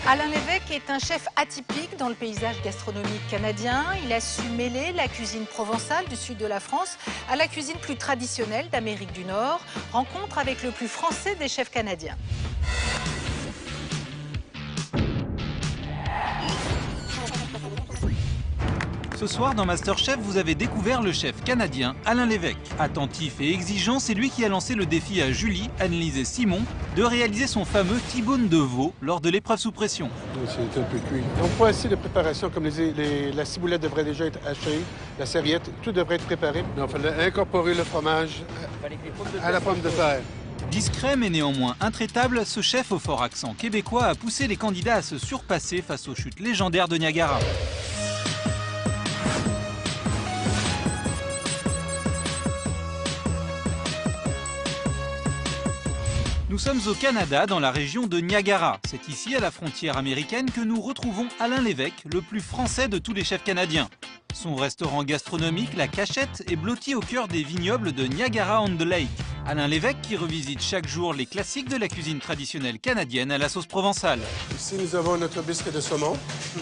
Alain Lévesque est un chef atypique dans le paysage gastronomique canadien. Il a su mêler la cuisine provençale du sud de la France à la cuisine plus traditionnelle d'Amérique du Nord. Rencontre avec le plus français des chefs canadiens. Ce soir, dans MasterChef, vous avez découvert le chef canadien Alain Lévesque. Attentif et exigeant, c'est lui qui a lancé le défi à Julie, Annelise et Simon de réaliser son fameux T-bone de veau lors de l'épreuve sous pression. C'est un peu cuit. On voit ici les préparations, comme la ciboulette devrait déjà être hachée, la serviette, tout devrait être préparé. Il fallait incorporer le fromage à la pomme de terre. Discret mais néanmoins intraitable, ce chef au fort accent québécois a poussé les candidats à se surpasser face aux chutes légendaires de Niagara. Nous sommes au Canada, dans la région de Niagara. C'est ici, à la frontière américaine, que nous retrouvons Alain Lévesque, le plus français de tous les chefs canadiens. Son restaurant gastronomique, La Cachette, est blotti au cœur des vignobles de Niagara-on-the-Lake. Alain Lévesque qui revisite chaque jour les classiques de la cuisine traditionnelle canadienne à la sauce provençale. Ici, nous avons notre biscuit de saumon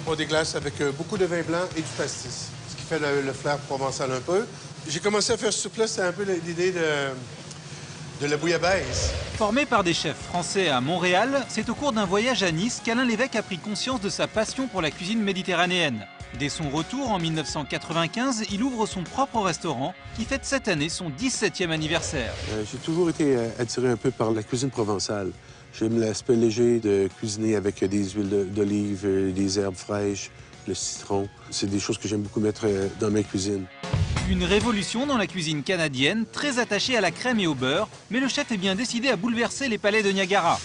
pour des glaces avec beaucoup de vin blanc et du pastis, ce qui fait le flair provençal un peu. J'ai commencé à faire ce soupe-là, c'est un peu l'idée de la bouillabaisse. Formé par des chefs français à Montréal, c'est au cours d'un voyage à Nice qu'Alain Lévesque a pris conscience de sa passion pour la cuisine méditerranéenne. Dès son retour en 1995, il ouvre son propre restaurant qui fête cette année son 17e anniversaire. J'ai toujours été attiré un peu par la cuisine provençale. J'aime l'aspect léger de cuisiner avec des huiles d'olive, des herbes fraîches, le citron. C'est des choses que j'aime beaucoup mettre dans mes cuisines. Une révolution dans la cuisine canadienne, très attachée à la crème et au beurre, mais le chef est bien décidé à bouleverser les palais de Niagara.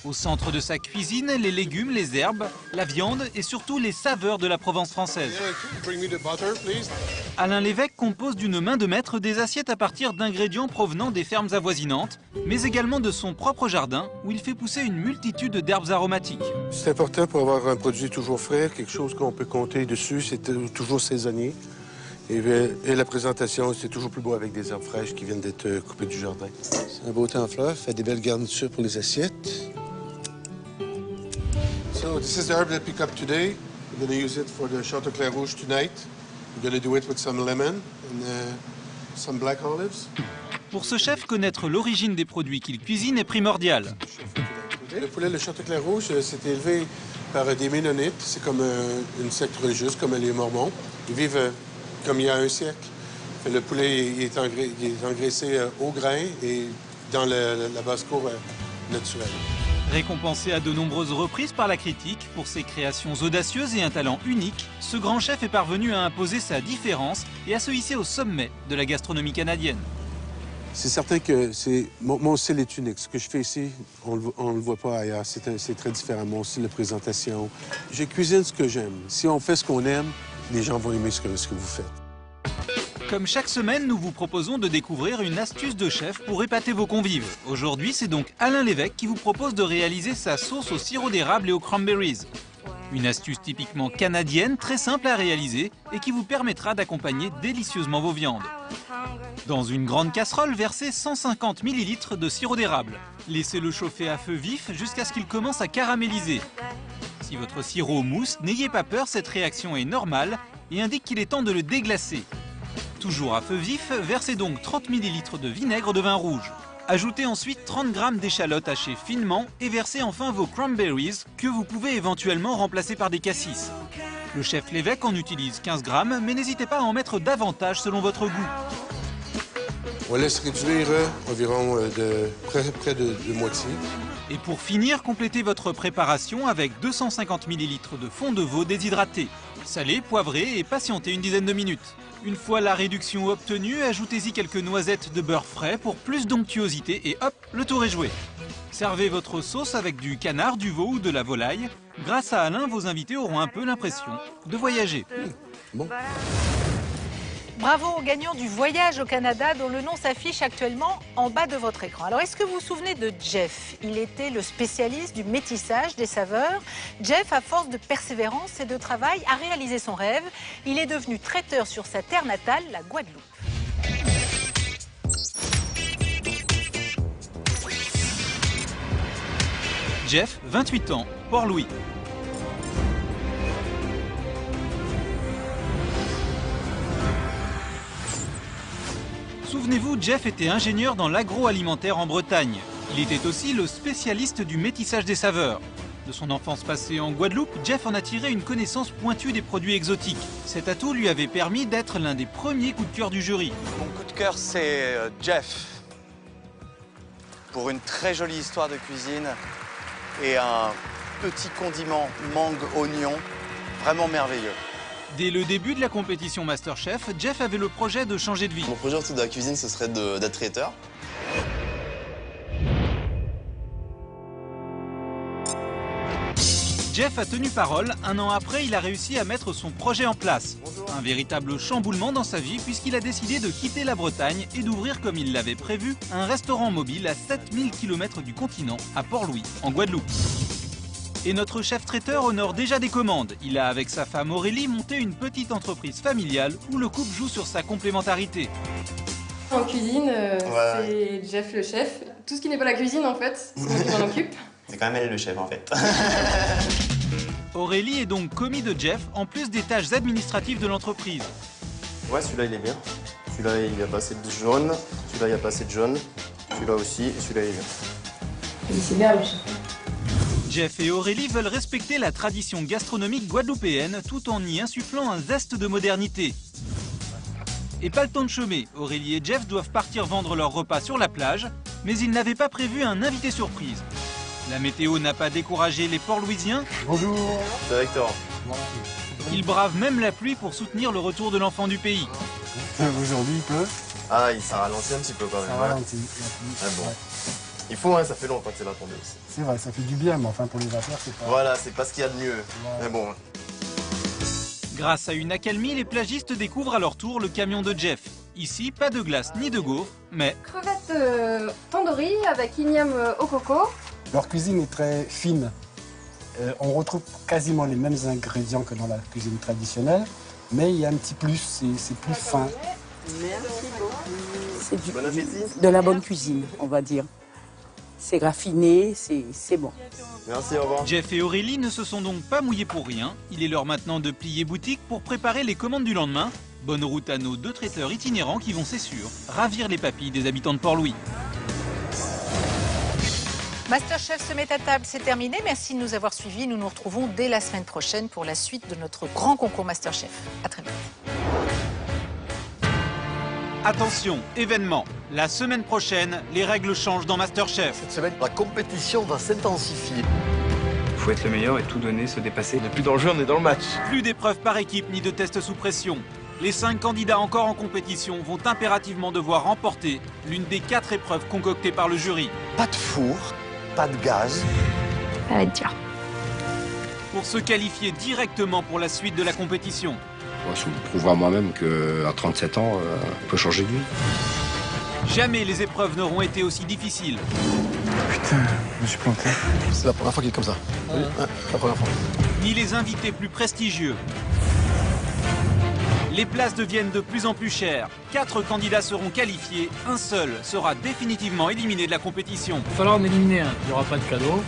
Au centre de sa cuisine, les légumes, les herbes, la viande et surtout les saveurs de la Provence française. Alain Lévesque compose d'une main de maître des assiettes à partir d'ingrédients provenant des fermes avoisinantes, mais également de son propre jardin où il fait pousser une multitude d'herbes aromatiques. C'est important pour avoir un produit toujours frais, quelque chose qu'on peut compter dessus, c'est toujours saisonnier. Et la présentation, c'est toujours plus beau avec des herbes fraîches qui viennent d'être coupées du jardin. C'est un beau temps en fleurs, fait des belles garnitures pour les assiettes. So this is the herb that we pick up today. We're going to use it for the Château Rouge tonight. We're going to do it with some lemon and some black olives. Pour ce chef, connaître l'origine des produits qu'il cuisine est primordial. Le poulet, le Château Rouge, c'est élevé par des Ménonites. C'est comme une secte religieuse, comme les Mormons. Ils vivent comme il y a un siècle. Le poulet il est engraissé au grain et dans la basse-cour naturelle. Récompensé à de nombreuses reprises par la critique pour ses créations audacieuses et un talent unique, ce grand chef est parvenu à imposer sa différence et à se hisser au sommet de la gastronomie canadienne. C'est certain que mon style est unique. Ce que je fais ici, on ne le voit pas ailleurs. C'est très différent. Mon style de présentation. Je cuisine ce que j'aime. Si on fait ce qu'on aime, les gens vont aimer ce que vous faites. Comme chaque semaine, nous vous proposons de découvrir une astuce de chef pour épater vos convives. Aujourd'hui, c'est donc Alain Lévesque qui vous propose de réaliser sa sauce au sirop d'érable et aux cranberries. Une astuce typiquement canadienne, très simple à réaliser et qui vous permettra d'accompagner délicieusement vos viandes. Dans une grande casserole, versez 150 ml de sirop d'érable. Laissez-le chauffer à feu vif jusqu'à ce qu'il commence à caraméliser. Si votre sirop mousse, n'ayez pas peur, cette réaction est normale et indique qu'il est temps de le déglacer. Toujours à feu vif, versez donc 30 ml de vinaigre de vin rouge. Ajoutez ensuite 30 g d'échalotes hachées finement et versez enfin vos cranberries que vous pouvez éventuellement remplacer par des cassis. Le chef Lévesque en utilise 15 g, mais n'hésitez pas à en mettre davantage selon votre goût. On laisse réduire environ près de moitié. Et pour finir, complétez votre préparation avec 250 ml de fond de veau déshydraté. Salez, poivrez et patientez une dizaine de minutes. Une fois la réduction obtenue, ajoutez-y quelques noisettes de beurre frais pour plus d'onctuosité et hop, le tour est joué. Servez votre sauce avec du canard, du veau ou de la volaille. Grâce à Alain, vos invités auront un peu l'impression de voyager. Bon. Bravo aux gagnants du voyage au Canada dont le nom s'affiche actuellement en bas de votre écran. Alors, est-ce que vous vous souvenez de Jeff? Il était le spécialiste du métissage des saveurs. Jeff, à force de persévérance et de travail, a réalisé son rêve. Il est devenu traiteur sur sa terre natale, la Guadeloupe. Jeff, 28 ans, Port-Louis. Souvenez-vous, Jeff était ingénieur dans l'agroalimentaire en Bretagne. Il était aussi le spécialiste du métissage des saveurs. De son enfance passée en Guadeloupe, Jeff en a tiré une connaissance pointue des produits exotiques. Cet atout lui avait permis d'être l'un des premiers coups de cœur du jury. Mon coup de cœur, c'est Jeff. Pour une très jolie histoire de cuisine et un petit condiment mangue-oignon, vraiment merveilleux. Dès le début de la compétition MasterChef, Jeff avait le projet de changer de vie. Mon projet de la cuisine, ce serait d'être traiteur. Jeff a tenu parole. Un an après, il a réussi à mettre son projet en place. Un véritable chamboulement dans sa vie puisqu'il a décidé de quitter la Bretagne et d'ouvrir, comme il l'avait prévu, un restaurant mobile à 7000 km du continent, à Port-Louis, en Guadeloupe. Et notre chef traiteur honore déjà des commandes. Il a, avec sa femme Aurélie, monté une petite entreprise familiale où le couple joue sur sa complémentarité. En cuisine, c'est Jeff le chef. Tout ce qui n'est pas la cuisine, en fait, c'est moi qui m'en occupe. C'est quand même elle le chef, en fait. Aurélie est donc commis de Jeff, en plus des tâches administratives de l'entreprise. Ouais, celui-là, il est bien. Celui-là, il n'y a pas assez de jaune. Celui-là, il n'y a pas assez de jaune. Celui-là aussi. Et celui-là, il est bien. C'est bien le chef. Jeff et Aurélie veulent respecter la tradition gastronomique guadeloupéenne tout en y insufflant un zeste de modernité. Et pas le temps de chômer, Aurélie et Jeff doivent partir vendre leur repas sur la plage, mais ils n'avaient pas prévu un invité surprise. La météo n'a pas découragé les Port-Louisiens. Bonjour. C'est Victor. Ils bravent même la pluie pour soutenir le retour de l'enfant du pays. Aujourd'hui, il pleut. Ah, ça ralentit un petit peu quand même. Ça ralentit. Ah bon. Il faut, hein, ça fait longtemps que c'est là tombé aussi. C'est vrai, ça fait du bien, mais enfin pour les affaires, c'est pas... Voilà, c'est pas ce qu'il y a de mieux. Ouais. Mais bon. Grâce à une accalmie, les plagistes découvrent à leur tour le camion de Jeff. Ici, pas de glace ni de gaufres, mais... Crevettes tandoori avec igname au coco. Leur cuisine est très fine. On retrouve quasiment les mêmes ingrédients que dans la cuisine traditionnelle, mais il y a un petit plus, c'est plus fin. Merci beaucoup. C'est Bon appétit. de la bonne cuisine, on va dire. C'est raffiné, c'est bon. Merci, au revoir. Jeff et Aurélie ne se sont donc pas mouillés pour rien. Il est l'heure maintenant de plier boutique pour préparer les commandes du lendemain. Bonne route à nos deux traiteurs itinérants qui vont, c'est sûr, ravir les papilles des habitants de Port-Louis. MasterChef se met à table, c'est terminé. Merci de nous avoir suivis. Nous nous retrouvons dès la semaine prochaine pour la suite de notre grand concours MasterChef. À très vite. Attention, événement. La semaine prochaine, les règles changent dans MasterChef. Cette semaine, la compétition va s'intensifier. Il faut être le meilleur et tout donner, se dépasser. On n'est plus dans le jeu, on est dans le match. Plus d'épreuves par équipe ni de tests sous pression. Les 5 candidats encore en compétition vont impérativement devoir remporter l'une des 4 épreuves concoctées par le jury. Pas de four, pas de gaz. Ça va être dur. Pour se qualifier directement pour la suite de la compétition. Ça me prouvera moi-même qu'à 37 ans, on peut changer de vie. Jamais les épreuves n'auront été aussi difficiles. Putain, je me suis planté. C'est la première fois qu'il est comme ça. Oui, la première fois. Ni les invités plus prestigieux. Les places deviennent de plus en plus chères. 4 candidats seront qualifiés, un seul sera définitivement éliminé de la compétition. Il va falloir en éliminer un. Il n'y aura pas de cadeau.